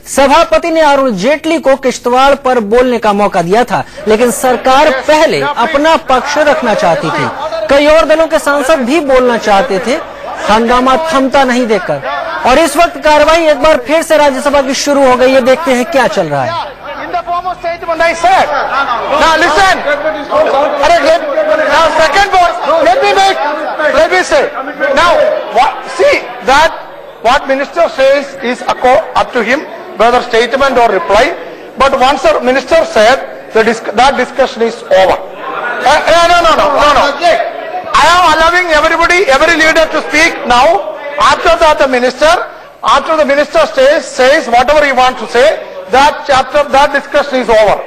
सभापति ने अरुण जेटली को किश्तवाड़ पर बोलने का मौका दिया था, लेकिन सरकार पहले अपना पक्ष रखना चाहती थी। कई और दलों के सांसद भी बोलना चाहते थे। हंगामा थमता नहीं देखकर और इस वक्त कार्रवाई एक बार फिर से राज्यसभा की शुरू हो गई है। देखते हैं क्या चल रहा है। What minister says is up to him, whether statement or reply. But once the minister said that discussion is over. No. I am allowing everybody, every leader to speak now. After that, the minister says whatever he wants to say. That discussion is over.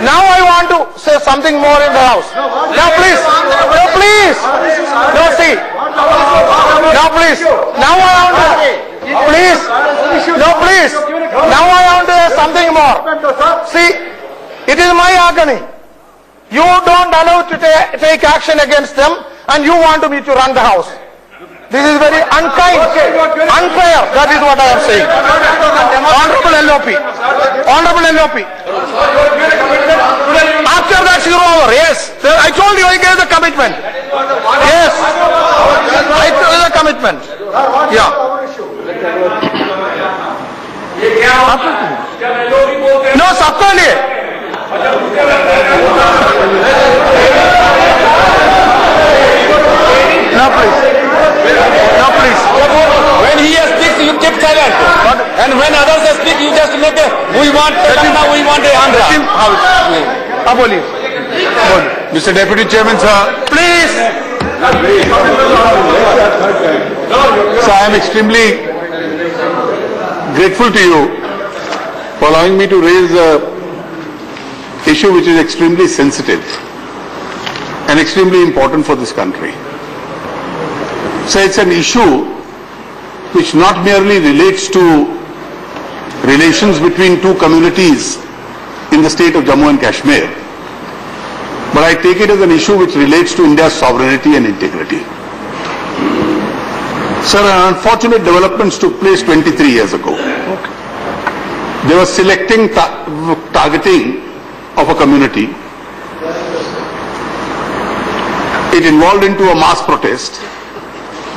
Now I want to say something more in the house. Now please. No, see. No, please. Now I want to. Please. No, please. Now I want to say something more. See, it is my agony. You don't allow to take action against them, and you want me to run the house. This is very unkind, unfair. That is what I am saying. Honorable LOP. After that, you are over. Yes, I told you I gave the commitment. Yes, I gave the commitment. Yeah. No, सबका लिए. No, please. No, please. When he speaks, you keep silent. And when others speak, you just make a, we want Telangana, we want Andhra. Mr. Deputy Chairman, sir. Please. So I am extremely grateful to you for allowing me to raise an issue which is extremely sensitive and extremely important for this country. So it's an issue which not merely relates to relations between two communities in the state of Jammu and Kashmir, but I take it as an issue which relates to India's sovereignty and integrity. Sir, unfortunate developments took place 23 years ago. They were selecting targeting of a community. It involved into a mass protest,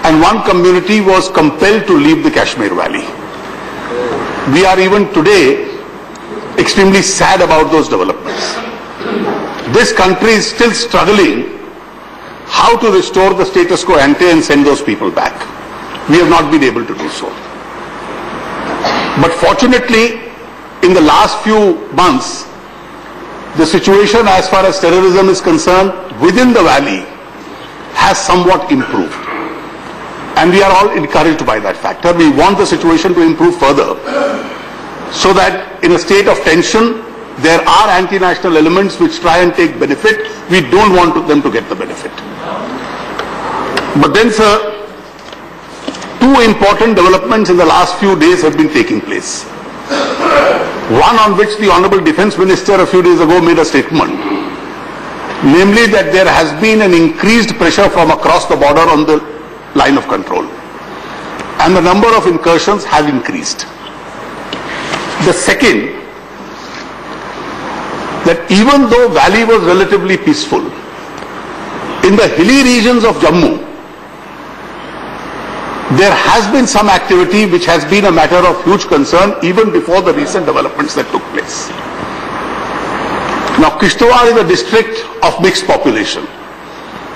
and one community was compelled to leave the Kashmir Valley. We are even today extremely sad about those developments. This country is still struggling how to restore the status quo ante and send those people back. We have not been able to do so. But fortunately, in the last few months, the situation as far as terrorism is concerned within the valley has somewhat improved. And we are all encouraged by that factor. We want the situation to improve further so that in a state of tension, there are anti-national elements which try and take benefit. We don't want them to get the benefit. But then, sir, two important developments in the last few days have been taking place. One on which the Honorable Defence Minister a few days ago made a statement, namely that there has been an increased pressure from across the border on the line of control, and the number of incursions have increased. The second, that even though Valley was relatively peaceful, in the hilly regions of Jammu, there has been some activity which has been a matter of huge concern even before the recent developments that took place. Now, Kishtwar is a district of mixed population,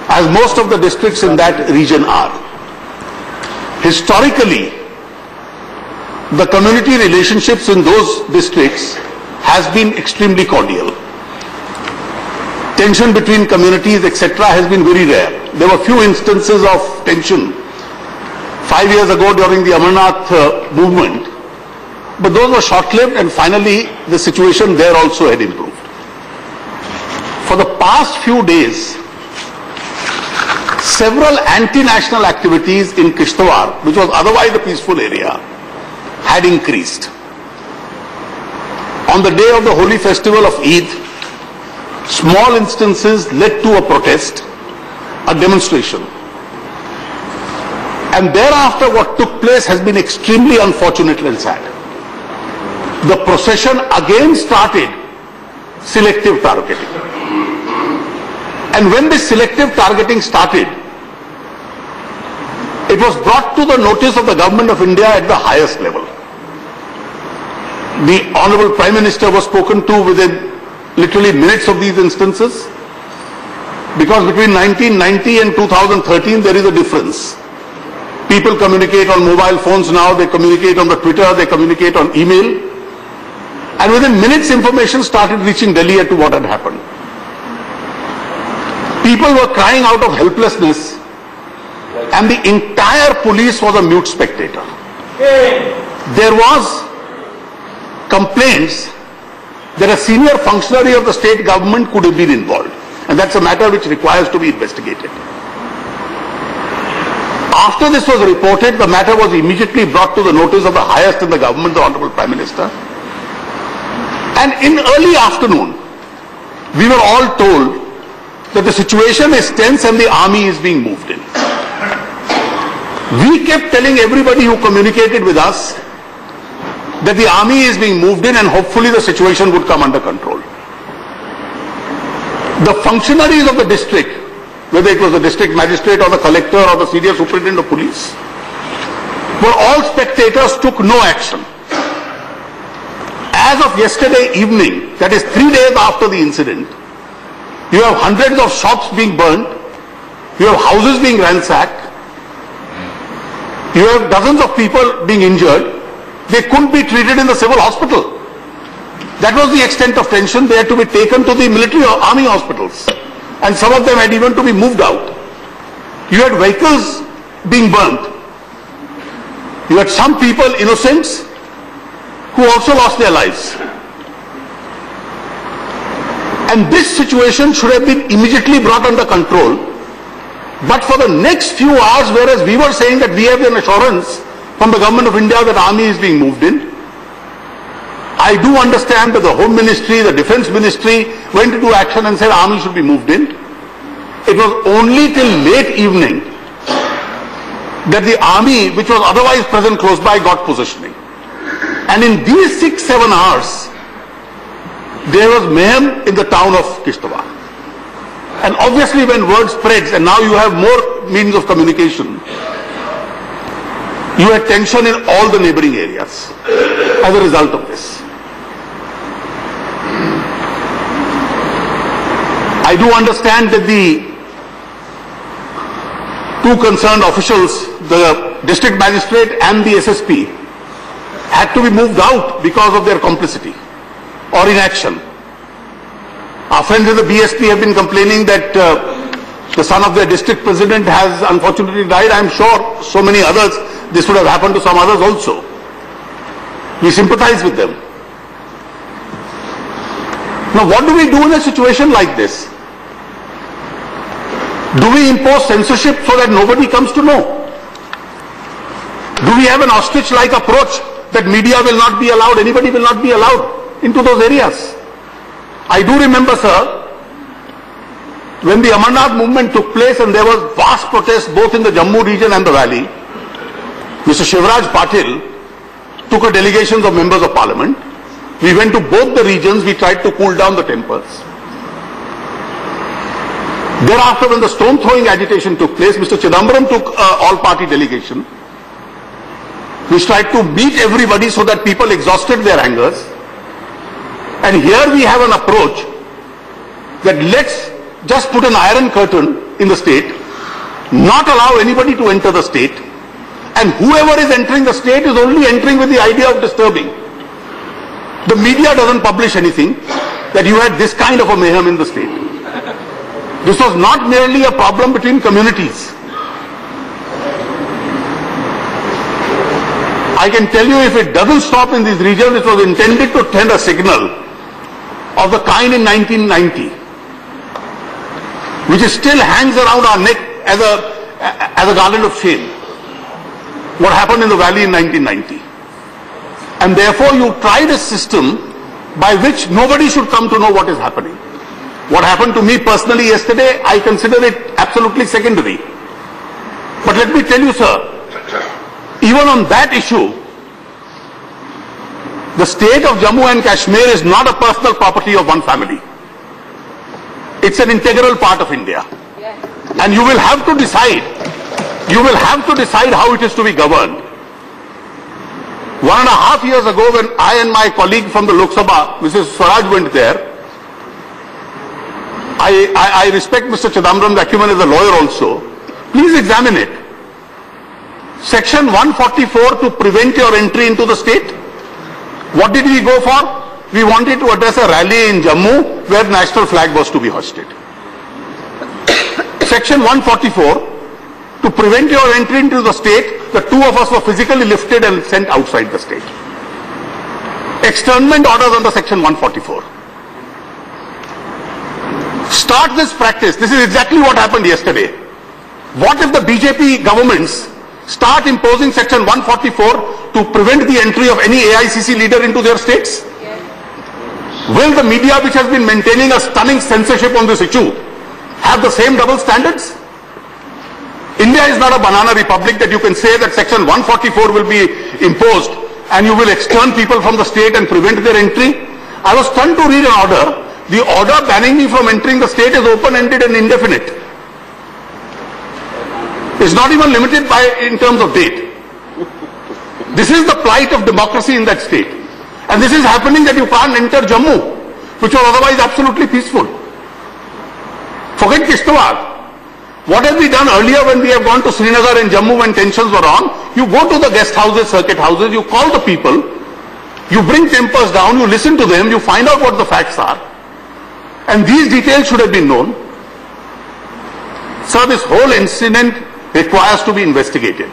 as most of the districts in that region are. Historically, the community relationships in those districts has been extremely cordial. Tension between communities, etc., has been very rare. There were few instances of tension 5 years ago during the Amarnath movement, but those were short-lived, and finally the situation there also had improved. For the past few days, several anti-national activities in Kishtwar, which was otherwise a peaceful area, had increased. On the day of the holy festival of Eid, small instances led to a protest, a demonstration. And thereafter what took place has been extremely unfortunate and sad. the procession again started selective targeting. And when this selective targeting started, it was brought to the notice of the Government of India at the highest level. The Honorable Prime Minister was spoken to within literally minutes of these instances, because between 1990 and 2013 there is a difference. People communicate on mobile phones now, they communicate on the Twitter, they communicate on email, and within minutes information started reaching Delhi as to what had happened. People were crying out of helplessness, and the entire police was a mute spectator. There was complaints that a senior functionary of the state government could have been involved, and that's a matter which requires to be investigated. After this was reported, the matter was immediately brought to the notice of the highest in the government, the Honorable Prime Minister. And in early afternoon, we were all told that the situation is tense and the army is being moved in. We kept telling everybody who communicated with us that the army is being moved in and hopefully the situation would come under control. The functionaries of the district, whether it was the district magistrate or the collector or the senior superintendent of police, were all spectators, took no action. As of yesterday evening, that is 3 days after the incident, you have hundreds of shops being burnt, you have houses being ransacked, you have dozens of people being injured. They couldn't be treated in the civil hospital. That was the extent of tension. They had to be taken to the military or army hospitals, and some of them had even to be moved out. You had vehicles being burnt. You had some people, innocents, who also lost their lives. And this situation should have been immediately brought under control. But for the next few hours, whereas we were saying that we have an assurance from the Government of India that army is being moved in, I do understand that the Home Ministry, the Defence Ministry went into action and said army should be moved in. It was only till late evening that the army, which was otherwise present close by, got positioning. And in these 6-7 hours, there was mayhem in the town of Kishtwar. And obviously when word spreads, and now you have more means of communication, you had tension in all the neighboring areas as a result of this. I do understand that the two concerned officials, the district magistrate and the SSP, had to be moved out because of their complicity or inaction. Our friends in the BSP have been complaining that the son of their district president has unfortunately died. I am sure so many others, this would have happened to some others also. We sympathize with them. Now what do we do in a situation like this? Do we impose censorship so that nobody comes to know? Do we have an ostrich-like approach that media will not be allowed, anybody will not be allowed into those areas? I do remember, sir, when the Amarnath movement took place and there was vast protest both in the Jammu region and the valley, Mr. Shivraj Patil took a delegation of members of parliament. We went to both the regions, we tried to cool down the tempers. Thereafter, when the stone throwing agitation took place, Mr. Chidambaram took all-party delegation. We tried to meet everybody so that people exhausted their angers. And here we have an approach that let's just put an iron curtain in the state, not allow anybody to enter the state, and whoever is entering the state is only entering with the idea of disturbing. The media doesn't publish anything that you had this kind of a mayhem in the state. This was not merely a problem between communities. I can tell you, if it doesn't stop in these regions, it was intended to send a signal of the kind in 1990, which still hangs around our neck as a garland of shame. What happened in the valley in 1990. And therefore you tried a system by which nobody should come to know what is happening. What happened to me personally yesterday, I consider it absolutely secondary. But let me tell you, sir, even on that issue, The state of Jammu and Kashmir is not a personal property of one family. It's an integral part of India. And you will have to decide. You will have to decide how it is to be governed. 1.5 years ago, when I and my colleague from the Lok Sabha, Mrs. Swaraj, went there, I respect Mr. Chidambaram's acumen as a lawyer also. Please examine it. Section 144 to prevent your entry into the state. What did we go for? We wanted to address a rally in Jammu where national flag was to be hoisted. Section 144, to prevent your entry into the state, the two of us were physically lifted and sent outside the state. Externment orders under Section 144. Start this practice. This is exactly what happened yesterday. What if the BJP governments start imposing Section 144 to prevent the entry of any AICC leader into their states? Will the media, which has been maintaining a stunning censorship on this issue, have the same double standards? India is not a banana republic that you can say that Section 144 will be imposed and you will extern people from the state and prevent their entry. I was stunned to read an order. The order banning me from entering the state is open-ended and indefinite. It's not even limited in terms of date. This is the plight of democracy in that state. And this is happening that you can't enter Jammu, which was otherwise absolutely peaceful. Forget Kishtwar. What have we done earlier when we have gone to Srinagar and Jammu when tensions were on? You go to the guest houses, circuit houses, you call the people, you bring tempers down, you listen to them, you find out what the facts are. And these details should have been known. So this whole incident requires to be investigated.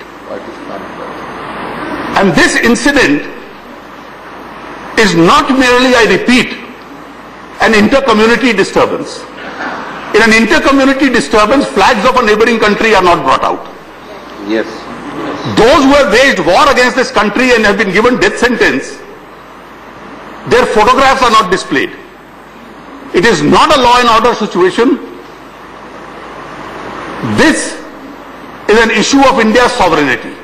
And this incident is not merely, I repeat, an inter-community disturbance. In an inter-community disturbance, flags of a neighboring country are not brought out. Yes. Those who have waged war against this country and have been given death sentence, their photographs are not displayed. It is not a law and order situation. This is an issue of India's sovereignty.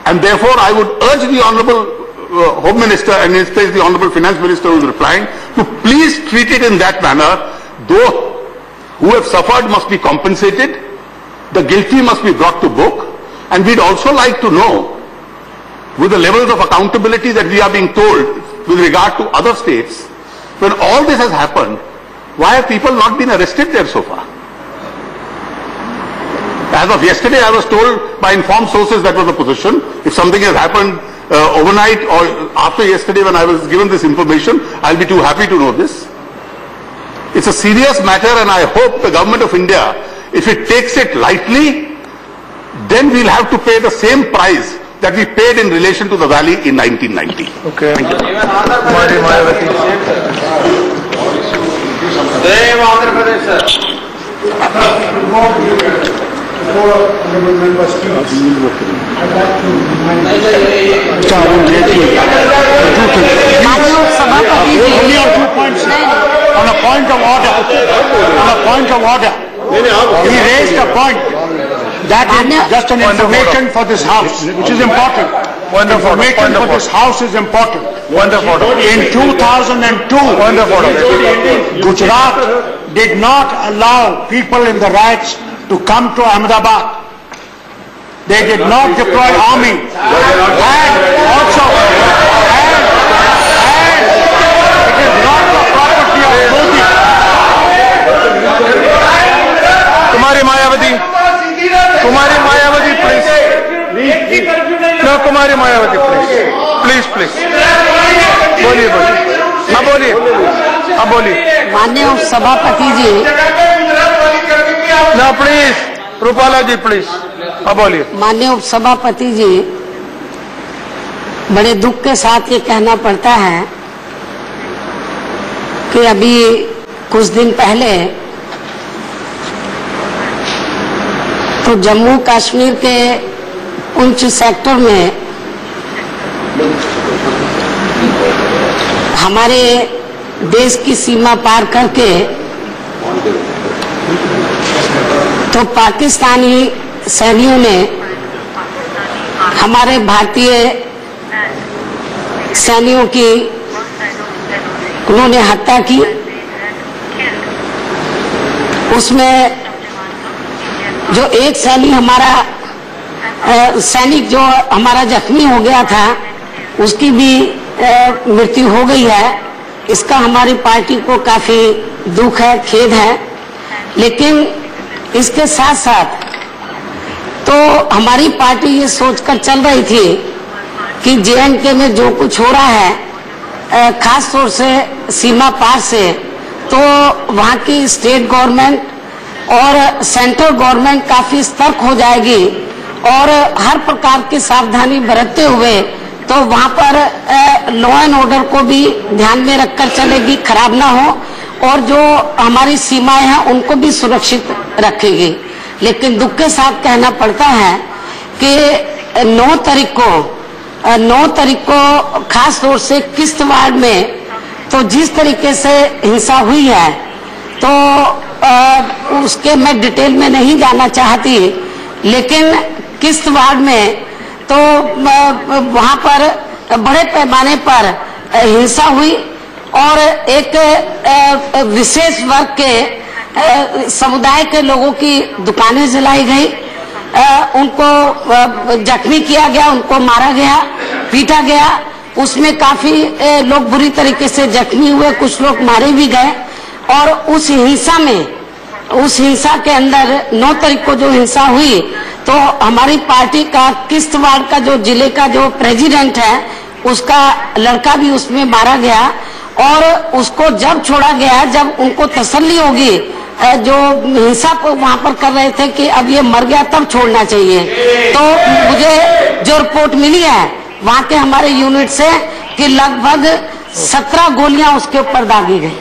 And therefore, I would urge the Honorable Home Minister and in his place the Honorable Finance Minister who is replying to please treat it in that manner. Those who have suffered must be compensated. The guilty must be brought to book. And we'd also like to know, with the levels of accountability that we are being told with regard to other states, when all this has happened, why have people not been arrested there so far? As of yesterday, I was told by informed sources that was the position. If something has happened overnight or after yesterday when I was given this information, I'll be too happy to know this. It's a serious matter and I hope the government of India, if it takes it lightly, then we'll have to pay the same price that we paid in relation to the valley in 1990. Okay. Jai Andhra Pradesh, sir. Only on 2 points. On a point of order. On a point of order. He raised a point. That is just an information for this house, which is important. Information for this house is important. In 2002, Gujarat did not allow people in the riots to come to Ahmedabad. They did not deploy army. And also, it is not the property of Modi. Kumari Mayawati, please. No, Kumari Mayawati, please. Please. बोलिए. माननीय सभापति जी, No, please. Rupala ji, please. बोलिए. माननीय सभापति जी, बड़े दुख के साथ ये कहना पड़ता है कि अभी कुछ दिन पहले तो जम्मू कश्मीर के पुंछ सेक्टर में हमारे देश की सीमा पार करके तो पाकिस्तानी सैनिकों ने हमारे भारतीय सैनिकों की उन्होंने हत्या की, उसमें जो एक सैनिक जो हमारा जख्मी हो गया था उसकी भी मृत्यु हो गई है। इसका हमारी पार्टी को काफी दुख है, खेद है। लेकिन इसके साथ साथ तो हमारी पार्टी ये सोचकर चल रही थी कि JNK में जो कुछ हो रहा है खास तौर से सीमा पार से, तो वहाँ की स्टेट गवर्नमेंट और सेंट्रल गवर्नमेंट काफी सतर्क हो जाएगी और हर प्रकार की सावधानी बरतते हुए तो वहाँ पर लॉ एंड ऑर्डर को भी ध्यान में रखकर चलेगी, खराब ना हो, और जो हमारी सीमाएं हैं उनको भी सुरक्षित रखेगी। लेकिन दुख के साथ कहना पड़ता है कि 9 तारीख को खास तौर से किश्तवाड़ में तो जिस तरीके से हिंसा हुई है तो उसके मैं डिटेल में नहीं जाना चाहती, लेकिन किश्तवाड़ में तो वहाँ पर बड़े पैमाने पर हिंसा हुई और एक विशेष वर्ग के समुदाय के लोगों की दुकानें जलाई गई, उनको जख्मी किया गया, उनको मारा गया, पीटा गया। उसमें काफी लोग बुरी तरीके से जख्मी हुए, कुछ लोग मारे भी गए। और उस हिंसा के अंदर 9 तारीख को जो हिंसा हुई तो हमारी पार्टी का किश्तवाड़ का जो जिले का जो प्रेसिडेंट है उसका लड़का भी उसमें मारा गया और उसको जब छोड़ा गया, जब उनको तसल्ली होगी जो हिंसा को वहां पर कर रहे थे कि अब ये मर गया तब छोड़ना चाहिए, तो मुझे जो रिपोर्ट मिली है वहां के हमारे यूनिट से कि लगभग 17 गोलियां उसके ऊपर दागी गई,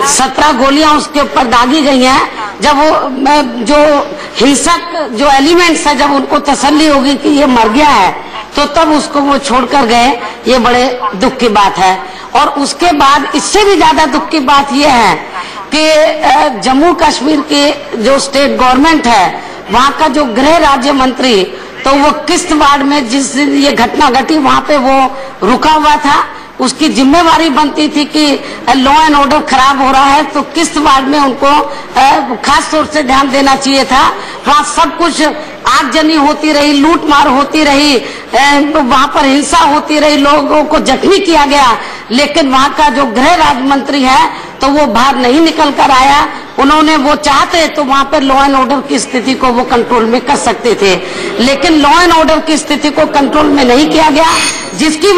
17 गोलियां उसके ऊपर दागी गई हैं। जब वो जो हिंसक जो एलिमेंट्स है जब उनको तसल्ली होगी कि ये मर गया है तो तब उसको वो छोड़कर गए, ये बड़े दुख की बात है। और उसके बाद इससे भी ज्यादा दुख की बात ये है कि जम्मू कश्मीर की जो स्टेट गवर्नमेंट है वहाँ का जो गृह राज्य मंत्री तो वो किश्तवाड़ में जिस दिन ये घटना घटी वहाँ पे वो रुका हुआ था, उसकी जिम्मेवारी बनती थी कि लॉ एंड ऑर्डर खराब हो रहा है तो किश्तवाड़ में उनको खास तौर से ध्यान देना चाहिए था। वहाँ सब कुछ आगजनी होती रही, लूट मार होती रही, वहाँ पर हिंसा होती रही, लोगों को जख्मी किया गया, लेकिन वहाँ का जो गृह राज्य मंत्री है तो वो बाहर नहीं निकल कर आया। उन्होंने वो चाहते तो वहाँ पर लॉ एंड ऑर्डर की स्थिति को वो कंट्रोल में कर सकते थे, लेकिन लॉ एंड ऑर्डर की स्थिति को कंट्रोल में नहीं किया गया, जिसकी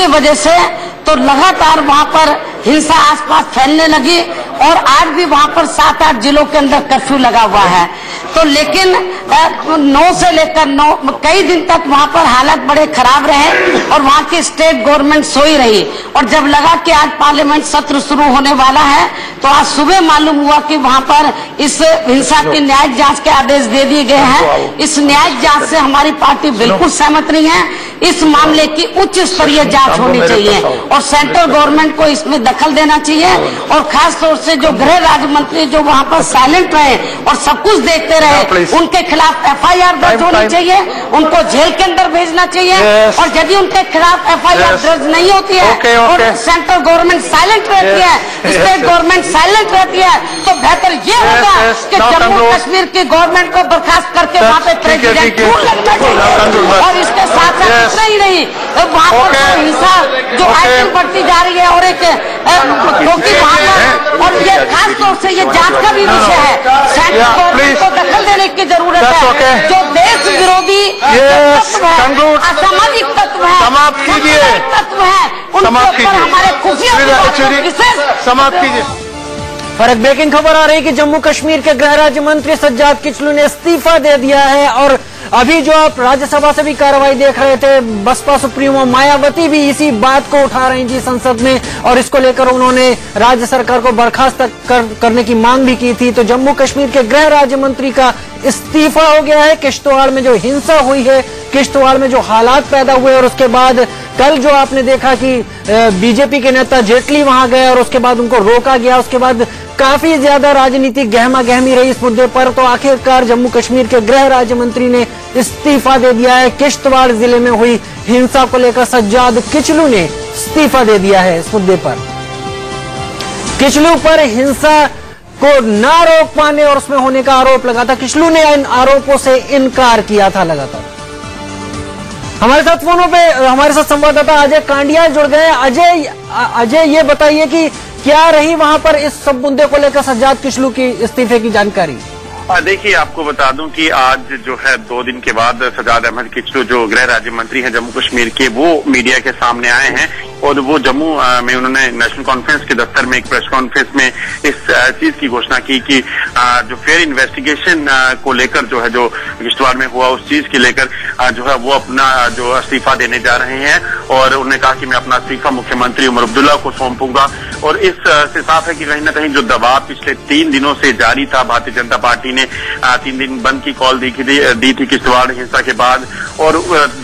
वजह से तो लगातार वहाँ पर हिंसा आसपास फैलने लगी और आज भी वहाँ पर 7-8 जिलों के अंदर कर्फ्यू लगा हुआ है। तो लेकिन 9 से लेकर 9 कई दिन तक वहाँ पर हालात बड़े खराब रहे और वहाँ की स्टेट गवर्नमेंट सोई रही। और जब लगा कि आज पार्लियामेंट सत्र शुरू होने वाला है तो आज सुबह मालूम हुआ कि वहाँ पर इस हिंसा की न्यायिक जांच के आदेश दे दिए गए हैं। इस न्यायिक जांच से हमारी पार्टी बिल्कुल सहमत नहीं है। इस मामले की उच्च स्तरीय जांच होनी चाहिए और सेंट्रल गवर्नमेंट को इसमें दखल देना चाहिए और खास तौर से जो गृह राज्य मंत्री जो वहाँ पर साइलेंट रहे और सब कुछ देखते रहे, उनके खिलाफ FIR दर्ज होनी चाहिए, उनको जेल के अंदर भेजना चाहिए। और यदि उनके खिलाफ FIR दर्ज नहीं होती है और सेंट्रल गवर्नमेंट साइलेंट रहती है, स्टेट गवर्नमेंट साइलेंट रहती है, तो बेहतर ये होगा कि जम्मू कश्मीर की गवर्नमेंट को बर्खास्त करके वहाँ पे प्रेसिडेंट रूल लगना चाहिए। और इसके साथ साथ इतना ही नहीं, वहाँ पर हिंसा जो आजकल बढ़ती जा रही है और एक क्योंकि वहाँ पर और ये खास तौर से ये जांच का भी विषय है, सेंट्रल गवर्नमेंट को दखल देने की जरूरत है। जो देश विरोधी तत्व है, असामाजिक तत्व है, समाप्त कीजिए, तत्व है, उनके ऊपर हमारे खुफिया समाप्त कीजिए। फर्क ब्रेकिंग खबर आ रही है कि जम्मू कश्मीर के गृह राज्य मंत्री सज्जाद किचलू ने इस्तीफा दे दिया है और अभी जो आप राज्यसभा से भी कार्रवाई देख रहे थे, बसपा सुप्रीमो मायावती भी इसी बात को उठा रही थी संसद में और इसको लेकर उन्होंने राज्य सरकार को बर्खास्त करने की मांग भी की थी। तो जम्मू कश्मीर के गृह राज्य मंत्री का इस्तीफा हो गया है। किश्तवाड़ में जो हिंसा हुई है, किश्तवाड़ में जो हालात पैदा हुए और उसके बाद कल जो आपने देखा कि बीजेपी के नेता जेटली वहां गए और उसके बाद उनको रोका गया, उसके बाद काफी ज्यादा राजनीतिक गहमा गहमी रही इस मुद्दे पर, तो आखिरकार जम्मू कश्मीर के गृह राज्य मंत्री ने इस्तीफा दे दिया है। किश्तवाड़ जिले में हुई हिंसा को लेकर सज्जाद किचलू ने इस्तीफा दे दिया है। इस मुद्दे पर किचलू पर हिंसा को ना रोक पाने और उसमें होने का आरोप लगा था। किचलू ने इन आरोपों से इनकार किया था लगातार। हमारे साथ फोनों पे हमारे साथ संवाददाता अजय कांडिया जुड़ गए। अजय ये बताइए कि क्या रही वहां पर इस सब मुद्दे को लेकर सज्जाद किचलू की इस्तीफे की जानकारी? देखिए, आपको बता दूं कि आज जो है 2 दिन के बाद सज्जाद अहमद किचलू जो गृह राज्य मंत्री हैं जम्मू कश्मीर के, वो मीडिया के सामने आए हैं और वो जम्मू में उन्होंने नेशनल कॉन्फ्रेंस के दफ्तर में एक प्रेस कॉन्फ्रेंस में इस चीज की घोषणा की कि जो फेयर इन्वेस्टिगेशन को लेकर जो है, जो किश्तवाड़ में हुआ उस चीज के लेकर जो है वो अपना जो इस्तीफा देने जा रहे हैं और उन्होंने कहा कि मैं अपना इस्तीफा मुख्यमंत्री उमर अब्दुल्ला को सौंपूंगा। और इस से साफ है कि कहीं ना कहीं जो दबाव पिछले 3 दिनों से जारी था, भारतीय जनता पार्टी ने 3 दिन बंद की कॉल दी थी किश्तवाड़ हिंसा के बाद, और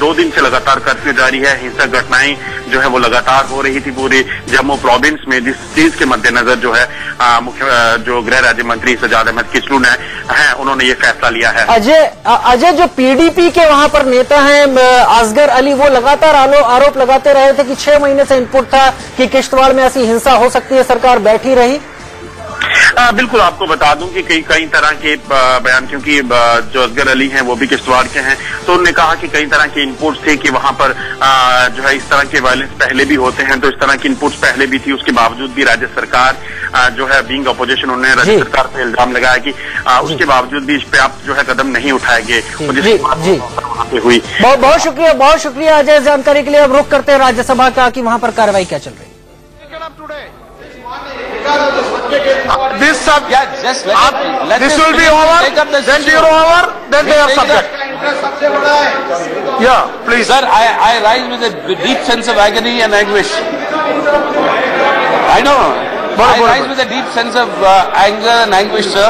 2 दिन से लगातार कर्फ्यू जारी है। हिंसक घटनाएं जो है वो लगातार हो रही थी पूरे जम्मू प्रोविंस में, जिस चीज के मद्देनजर जो है जो गृह राज्य मंत्री सज्जाद अहमद किचलू ने उन्होंने ये फैसला लिया है। अजय जो पीडीपी के वहां पर नेता हैं असगर अली, वो लगातार आरोप लगाते रहे थे कि 6 महीने से इनपुट था कि किश्तवाड़ में ऐसी हिंसा हो सकती है, सरकार बैठी रही। बिल्कुल, आपको बता दूं कि कई तरह के बयान, क्योंकि जो असगर अली हैं वो भी किश्तवाड़ के हैं, तो उन्होंने कहा कि कई तरह के इनपुट्स थे कि वहां पर जो है इस तरह के वायलेंस पहले भी होते हैं, तो इस तरह की इनपुट्स पहले भी थी। उसके बावजूद भी राज्य सरकार जो है बीइंग अपोजिशन, उन्होंने राज्य सरकार पर इल्जाम लगाया कि उसके बावजूद भी इस पे आप जो है कदम नहीं उठाएंगे। वहां पे हुई। बहुत शुक्रिया अजय जानकारी के लिए। अब रुख करते हैं राज्यसभा का कि वहां पर कार्रवाई क्या चल रही है। This will be over, then zero over, then they are subject. Yeah, please. Sir, I rise with a deep sense of agony and anguish. I know. I rise with a deep sense of anger and anguish, sir,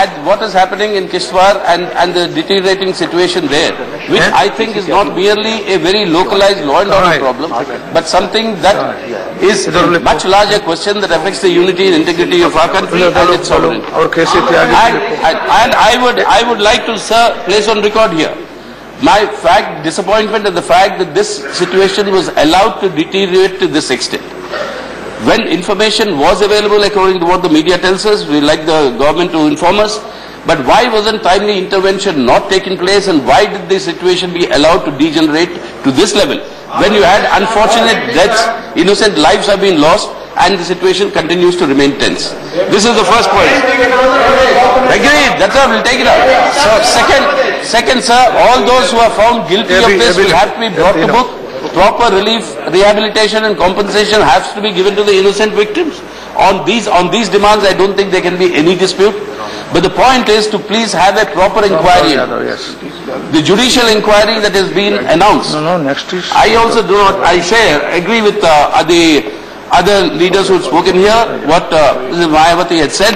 at what is happening in Kishtwar and the deteriorating situation there, which I think is not merely a very localized law and order problem, but something that is a much larger question that affects the unity and integrity of our country and its sovereignty. And I would like to, sir, place on record here my disappointment at the fact that this situation was allowed to deteriorate to this extent. When information was available, according to what the media tells us, we like the government to inform us, but why wasn't timely intervention not taken place, and why did the situation be allowed to degenerate to this level? When you had unfortunate deaths, innocent lives have been lost, and the situation continues to remain tense. This is the first point. Agreed, that's all, we'll take it up. So second, sir, all those who are found guilty of this will have to be brought to book. Proper relief, rehabilitation and compensation has to be given to the innocent victims. On these demands, I don't think there can be any dispute. But the point is to please have a proper inquiry. The judicial inquiry that has been announced. I also agree with the other leaders who have spoken here, what Mayawati had said,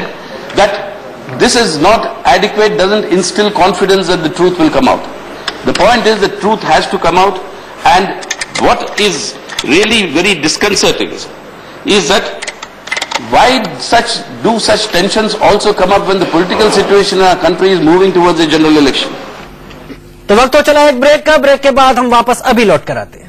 that this is not adequate, doesn't instill confidence that the truth will come out. The point is the truth has to come out, and what is really very disconcerting is that why such tensions also come up when the political situation in our country is moving towards a general election. तो वक्त तो चला एक break का। Break के बाद हम वापस अभी लौट कर आते हैं।